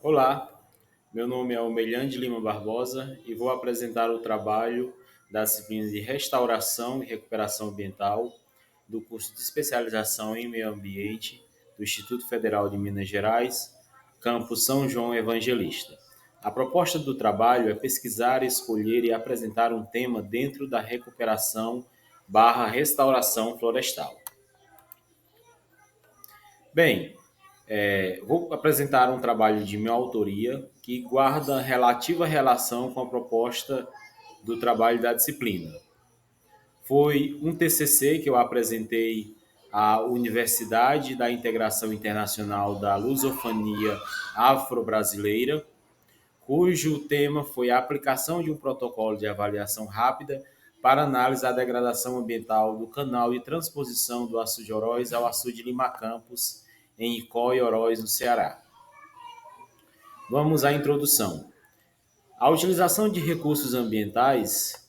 Olá, meu nome é Omelhande Lima Barbosa e vou apresentar o trabalho da disciplina de Restauração e Recuperação Ambiental do curso de especialização em Meio Ambiente do Instituto Federal de Minas Gerais, campus São João Evangelista. A proposta do trabalho é pesquisar, escolher e apresentar um tema dentro da recuperação barra restauração florestal. Bem, vou apresentar um trabalho de minha autoria que guarda relativa relação com a proposta do trabalho da disciplina. Foi um TCC que eu apresentei à Universidade da Integração Internacional da Lusofonia Afro-Brasileira, cujo tema foi a aplicação de um protocolo de avaliação rápida para análise da degradação ambiental do canal de transposição do açude Oroz ao açude Lima Campos, em Icó e Oroz, no Ceará. Vamos à introdução. A utilização de recursos ambientais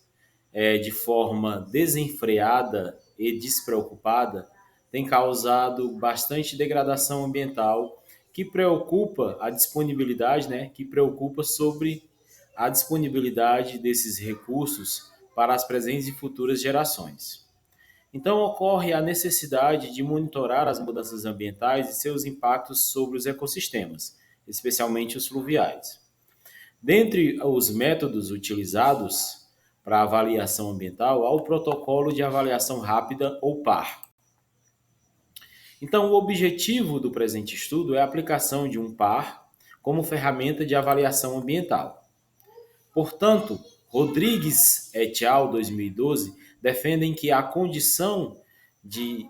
de forma desenfreada e despreocupada tem causado bastante degradação ambiental que preocupa a disponibilidade, que preocupa sobre a disponibilidade desses recursos para as presentes e futuras gerações. Então ocorre a necessidade de monitorar as mudanças ambientais e seus impactos sobre os ecossistemas, especialmente os fluviais. Dentre os métodos utilizados para avaliação ambiental, há o Protocolo de Avaliação Rápida, ou PAR. Então, o objetivo do presente estudo é a aplicação de um PAR como ferramenta de avaliação ambiental. Portanto, Rodrigues et al. 2012 defendem que a condução de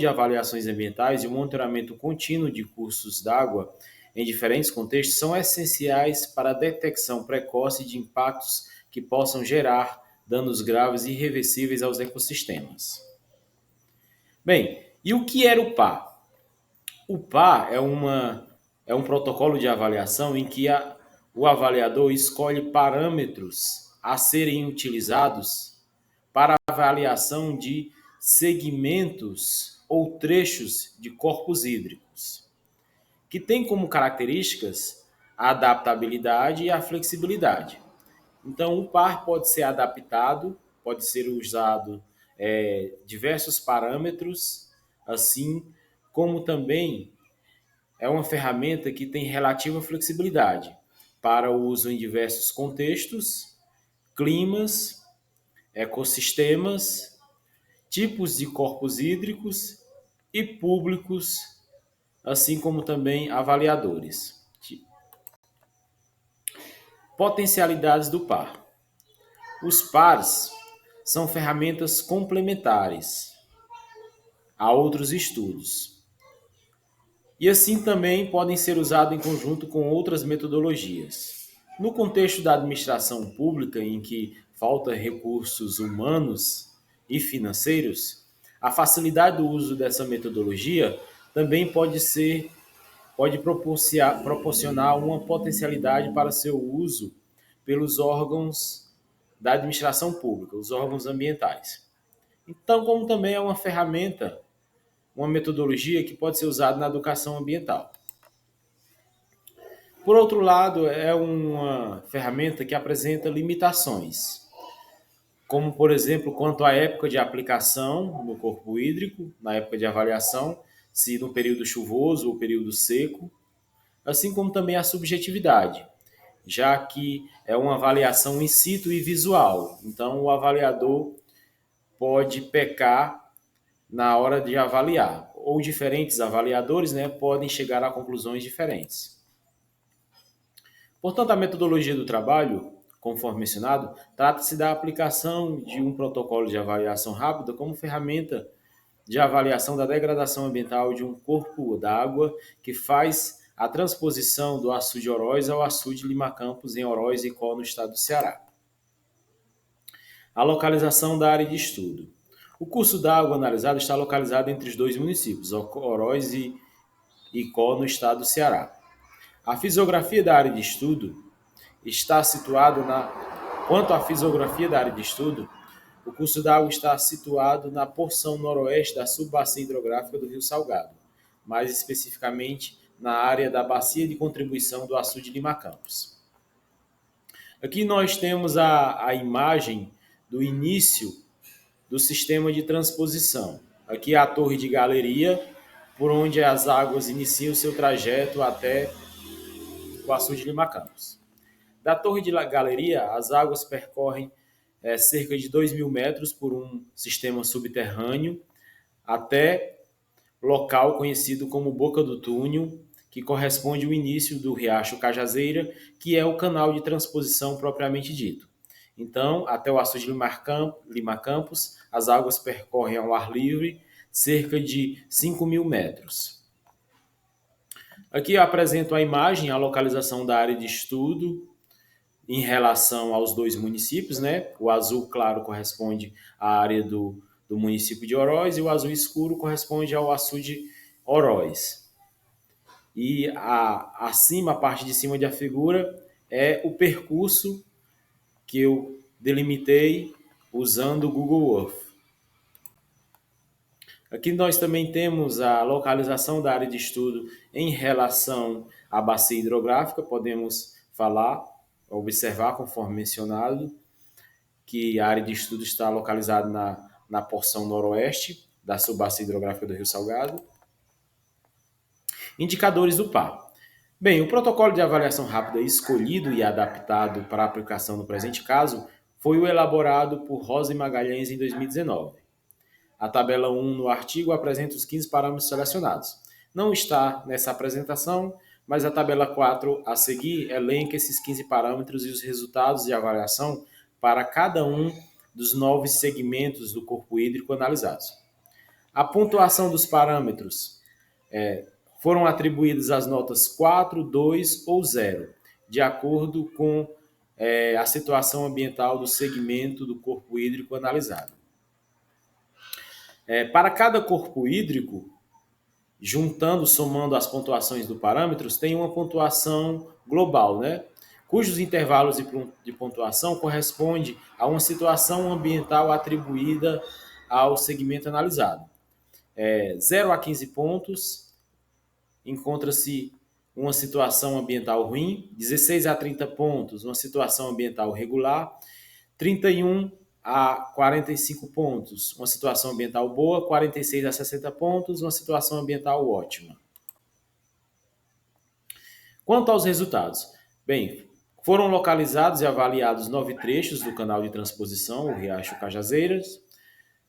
avaliações ambientais e o monitoramento contínuo de cursos d'água em diferentes contextos são essenciais para a detecção precoce de impactos que possam gerar danos graves e irreversíveis aos ecossistemas. Bem, e o que era o PAR? O PAR é um protocolo de avaliação em que o avaliador escolhe parâmetros a serem utilizados para a avaliação de segmentos ou trechos de corpos hídricos, que tem como características a adaptabilidade e a flexibilidade. Então, o PAR pode ser adaptado, pode ser usado diversos parâmetros, assim como também é uma ferramenta que tem relativa flexibilidade para o uso em diversos contextos, climas, ecossistemas, tipos de corpos hídricos e públicos, assim como também avaliadores. Potencialidades do PAR. Os PARs são ferramentas complementares a outros estudos e assim também podem ser usados em conjunto com outras metodologias. No contexto da administração pública, em que falta recursos humanos e financeiros, a facilidade do uso dessa metodologia também pode proporcionar uma potencialidade para seu uso pelos órgãos da administração pública, os órgãos ambientais. Então, como também é uma ferramenta, uma metodologia que pode ser usada na educação ambiental. Por outro lado, é uma ferramenta que apresenta limitações, como, por exemplo, quanto à época de aplicação no corpo hídrico, na época de avaliação, se no período chuvoso ou período seco, assim como também a subjetividade, já que é uma avaliação in situ e visual. Então, o avaliador pode pecar na hora de avaliar, ou diferentes avaliadores podem chegar a conclusões diferentes. Portanto, a metodologia do trabalho, conforme mencionado, trata-se da aplicação de um protocolo de avaliação rápida como ferramenta de avaliação da degradação ambiental de um corpo d'água que faz a transposição do açude Oroz ao açude Lima Campos em Oroz e Icó, no estado do Ceará. A localização da área de estudo. O curso d'água analisado está localizado entre os dois municípios, Oroz e Icó, no estado do Ceará. A fisiografia da área de estudo está situada Quanto à fisiografia da área de estudo, o curso d'água está situado na porção noroeste da subbacia hidrográfica do Rio Salgado, mais especificamente na área da bacia de contribuição do açude de Lima Campos. Aqui nós temos a imagem do início do sistema de transposição. Aqui é a torre de galeria, por onde as águas iniciam o seu trajeto até o açude de Lima Campos. Da torre de galeria, as águas percorrem cerca de 2.000 metros por um sistema subterrâneo até local conhecido como Boca do Túnel, que corresponde ao início do Riacho Cajazeira, que é o canal de transposição propriamente dito. Então, até o açude de Lima Campos, as águas percorrem ao ar livre cerca de 5.000 metros. Aqui eu apresento a imagem, a localização da área de estudo em relação aos dois municípios, né? O azul claro corresponde à área do município de Oroz e o azul escuro corresponde ao açude Oroz. E acima, a parte de cima da figura, é o percurso que eu delimitei usando o Google Earth. Aqui nós também temos a localização da área de estudo em relação à bacia hidrográfica. Podemos observar, conforme mencionado, que a área de estudo está localizada na porção noroeste da subbacia hidrográfica do Rio Salgado. Indicadores do PAR. Bem, o protocolo de avaliação rápida escolhido e adaptado para aplicação no presente caso foi o elaborado por Rosa e Magalhães em 2019. A tabela 1 no artigo apresenta os 15 parâmetros selecionados. Não está nessa apresentação, mas a tabela 4 a seguir elenca esses 15 parâmetros e os resultados de avaliação para cada um dos 9 segmentos do corpo hídrico analisados. A pontuação dos parâmetros foram atribuídas as notas 4, 2 ou 0, de acordo com a situação ambiental do segmento do corpo hídrico analisado. Para cada corpo hídrico, somando as pontuações dos parâmetros, tem uma pontuação global, né? Cujos intervalos de pontuação correspondem a uma situação ambiental atribuída ao segmento analisado. 0 a 15 pontos, encontra-se uma situação ambiental ruim, 16 a 30 pontos, uma situação ambiental regular, 31 a 45 pontos, uma situação ambiental boa, 46 a 60 pontos, uma situação ambiental ótima. Quanto aos resultados, bem, foram localizados e avaliados 9 trechos do canal de transposição, o Riacho Cajazeiras.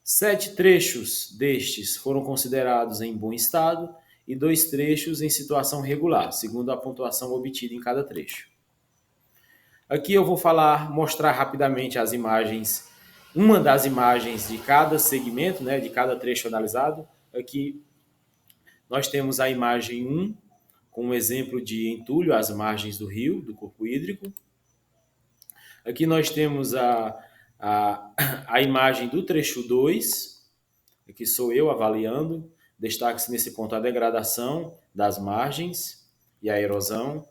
7 trechos destes foram considerados em bom estado e 2 trechos em situação regular, segundo a pontuação obtida em cada trecho. Aqui eu vou mostrar rapidamente as imagens, uma das imagens de cada segmento, né, de cada trecho analisado. Aqui nós temos a imagem 1, com um exemplo de entulho às margens do rio, do corpo hídrico. Aqui nós temos a imagem do trecho 2, aqui sou eu avaliando, destaca-se nesse ponto a degradação das margens e a erosão.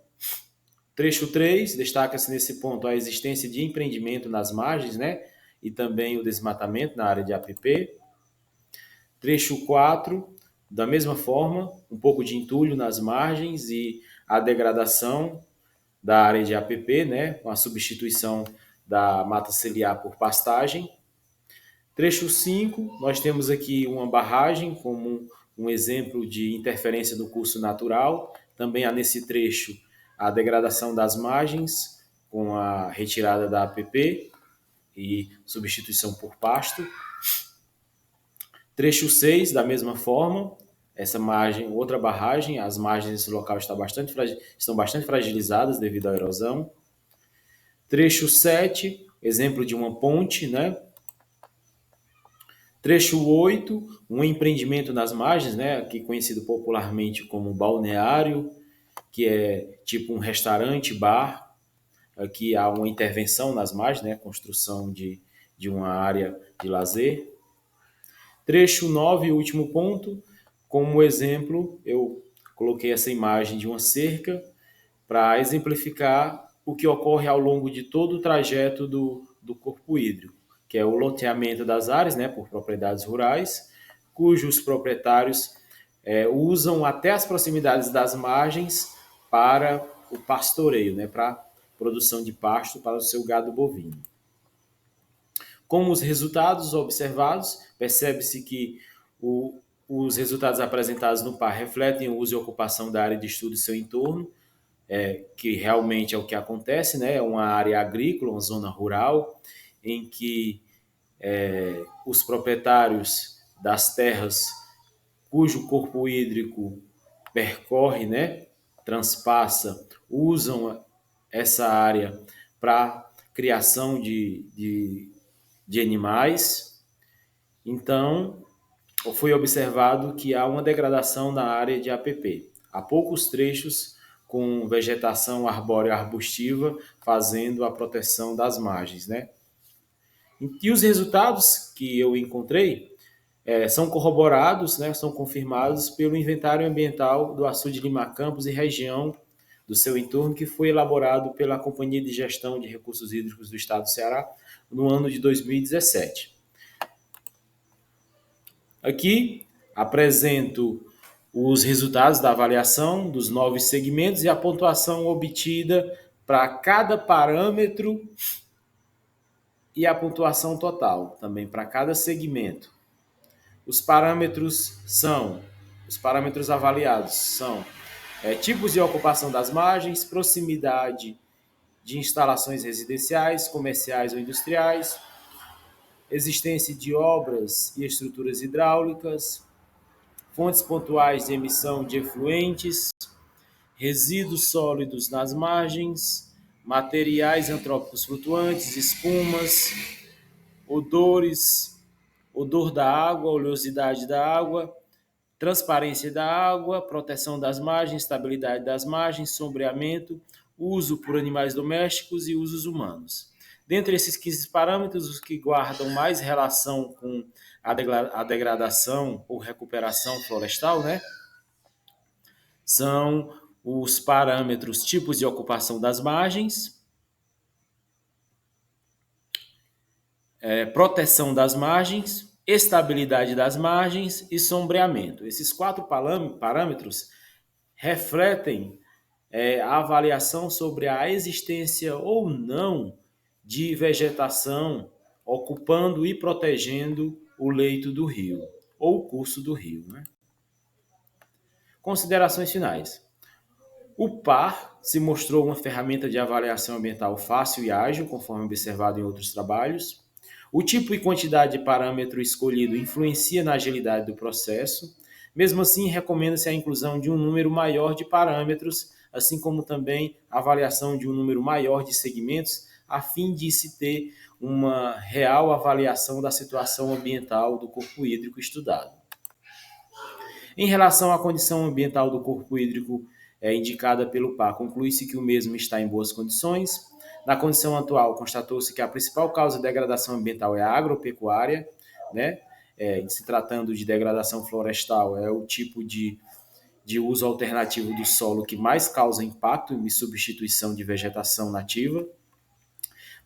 Trecho 3, destaca-se nesse ponto a existência de empreendimento nas margens, né? E também o desmatamento na área de APP. Trecho 4, da mesma forma, um pouco de entulho nas margens e a degradação da área de APP, né? Com a substituição da mata ciliar por pastagem. Trecho 5, nós temos aqui uma barragem como um exemplo de interferência do curso natural. Também há nesse trecho a degradação das margens com a retirada da APP e substituição por pasto. Trecho 6, da mesma forma, essa margem, outra barragem, as margens desse local estão bastante fragilizadas devido à erosão. Trecho 7, exemplo de uma ponte, né? Trecho 8, um empreendimento nas margens, né? Aqui conhecido popularmente como balneário, que é tipo um restaurante, bar. Aqui há uma intervenção nas margens, né? Construção de uma área de lazer. Trecho 9, último ponto, como exemplo, eu coloquei essa imagem de uma cerca para exemplificar o que ocorre ao longo de todo o trajeto do corpo hídrico, que é o loteamento das áreas, né, por propriedades rurais, cujos proprietários usam até as proximidades das margens para o pastoreio, né, para produção de pasto para o seu gado bovino. Como os resultados observados, percebe-se que os resultados apresentados no PAR refletem o uso e ocupação da área de estudo e seu entorno, que realmente é o que acontece, né? É uma área agrícola, uma zona rural, em que os proprietários das terras cujo corpo hídrico percorre, né, transpassa, usam essa área para criação de animais. Então, foi observado que há uma degradação na área de APP. Há poucos trechos com vegetação arbórea arbustiva fazendo a proteção das margens, né? E os resultados que eu encontrei são corroborados, né, são confirmados pelo inventário ambiental do Açude de Lima Campos e região do seu entorno, que foi elaborado pela Companhia de Gestão de Recursos Hídricos do Estado do Ceará no ano de 2017. Aqui apresento os resultados da avaliação dos 9 segmentos e a pontuação obtida para cada parâmetro e a pontuação total também para cada segmento. Os parâmetros avaliados são tipos de ocupação das margens, proximidade de instalações residenciais, comerciais ou industriais, existência de obras e estruturas hidráulicas, fontes pontuais de emissão de efluentes, resíduos sólidos nas margens, materiais antrópicos flutuantes, espumas, odores, odor da água, oleosidade da água, transparência da água, proteção das margens, estabilidade das margens, sombreamento, uso por animais domésticos e usos humanos. Dentre esses 15 parâmetros, os que guardam mais relação com a degradação ou recuperação florestal, né, são os parâmetros tipos de ocupação das margens, proteção das margens, estabilidade das margens e sombreamento. Esses 4 parâmetros refletem a avaliação sobre a existência ou não de vegetação ocupando e protegendo o leito do rio ou o curso do rio, né? Considerações finais. O PAR se mostrou uma ferramenta de avaliação ambiental fácil e ágil, conforme observado em outros trabalhos. O tipo e quantidade de parâmetro escolhido influencia na agilidade do processo. Mesmo assim, recomenda-se a inclusão de um número maior de parâmetros, assim como também a avaliação de um número maior de segmentos, a fim de se ter uma real avaliação da situação ambiental do corpo hídrico estudado. Em relação à condição ambiental do corpo hídrico indicada pelo PAR, conclui-se que o mesmo está em boas condições. Na condição atual, constatou-se que a principal causa de degradação ambiental é a agropecuária, né? Se tratando de degradação florestal, é o tipo de uso alternativo do solo que mais causa impacto e substituição de vegetação nativa.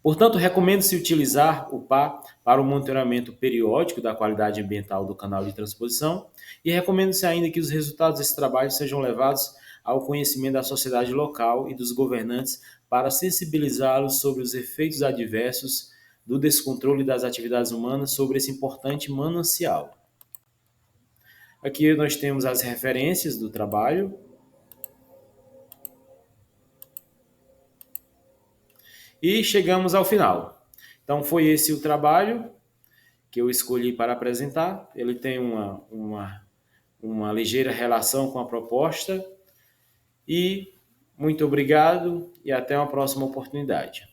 Portanto, recomenda-se utilizar o PAR para o monitoramento periódico da qualidade ambiental do canal de transposição e recomenda-se ainda que os resultados desse trabalho sejam levados ao conhecimento da sociedade local e dos governantes para sensibilizá-los sobre os efeitos adversos do descontrole das atividades humanas sobre esse importante manancial. Aqui nós temos as referências do trabalho. E chegamos ao final. Então foi esse o trabalho que eu escolhi para apresentar. Ele tem uma ligeira relação com a proposta. E muito obrigado e até uma próxima oportunidade.